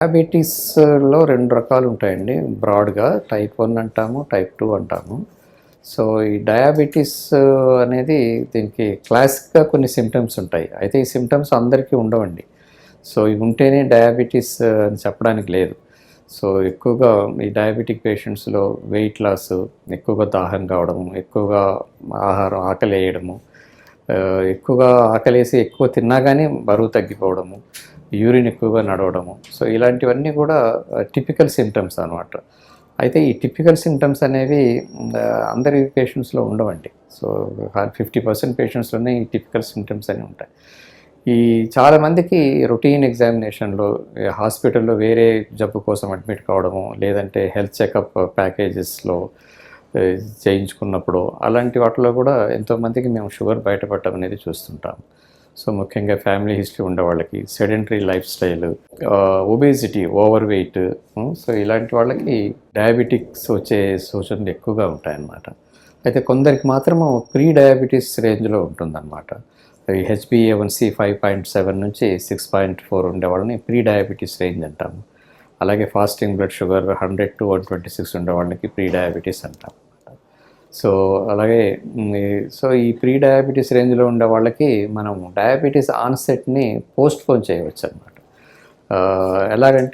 డయాబెటీస్‌లో 2 రకాలు ఉంటాయండి బ్రాడ్‌గా. టైప్ 1 అంటాము, టైప్ 2 అంటాము. సో, ఈ డయాబెటిస్ అనేది దీనికి క్లాసిక్‌గా కొన్ని సింప్టమ్స్ ఉంటాయి. అయితే ఈ సింప్టమ్స్ అందరికీ ఉండవండి. సో, ఇవి ఉంటేనే డయాబెటిస్ అని చెప్పడానికి లేదు. సో, ఎక్కువగా ఈ డయాబెటిక్ పేషెంట్స్‌లో వెయిట్ లాసు, ఎక్కువగా దాహం కావడము, ఎక్కువగా ఆకలేయడము, ఎక్కువగా ఆకలేసి ఎక్కువ తిన్నా గానీ బరువు తగ్గిపోవడము, యూరిన్ ఎక్కువగా నడవడము. సో, ఇలాంటివన్నీ కూడా టిపికల్ సింప్టమ్స్ అనమాట. అయితే ఈ టిపికల్ సింప్టమ్స్ అనేవి అందరి పేషెంట్స్‌లో ఉండవండి. సో, 50% పేషెంట్స్‌లోనే ఈ టిపికల్ సింప్టమ్స్ అనేవి ఉంటాయి. ఈ చాలామందికి రొటీన్ ఎగ్జామినేషన్‌లో హాస్పిటల్‌లో వేరే జబ్బు కోసం అడ్మిట్ కావడము, లేదంటే హెల్త్ చెకప్ ప్యాకేజెస్‌లో చేయించుకున్నప్పుడు అలాంటి వాటిలో కూడా ఎంతోమందికి మేము షుగర్ బయటపడటం అనేది చూస్తుంటాం. సో, ముఖ్యంగా ఫ్యామిలీ హిస్టరీ ఉండేవాళ్ళకి, sedentary life style, obesity, over weight, so, ఇలాంటి వాళ్ళకి డయాబెటిక్స్ వచ్చే సూచనలు ఎక్కువగా ఉంటాయన్నమాట. అయితే కొందరికి మాత్రము ప్రీ డయాబెటిస్ రేంజ్‌లో ఉంటుందన్నమాట. ఈ హెచ్బీఏవన్సీ 5.7 నుంచి 6.4 ఉండేవాళ్ళని ప్రీ డయాబెటిస్ రేంజ్ అంటాము. అలాగే ఫాస్టింగ్ బ్లడ్ షుగర్ 100-126 ఉండేవాళ్ళకి ప్రీ డయాబెటిస్ అంటాం. సో, అలాగే సో, ఈ ప్రీ డయాబెటిస్ రేంజ్‌లో ఉండే వాళ్ళకి మనం డయాబెటిస్ ఆన్సెట్‌ని పోస్ట్‌పోన్ చేయవచ్చనమాట. ఎలాగంటే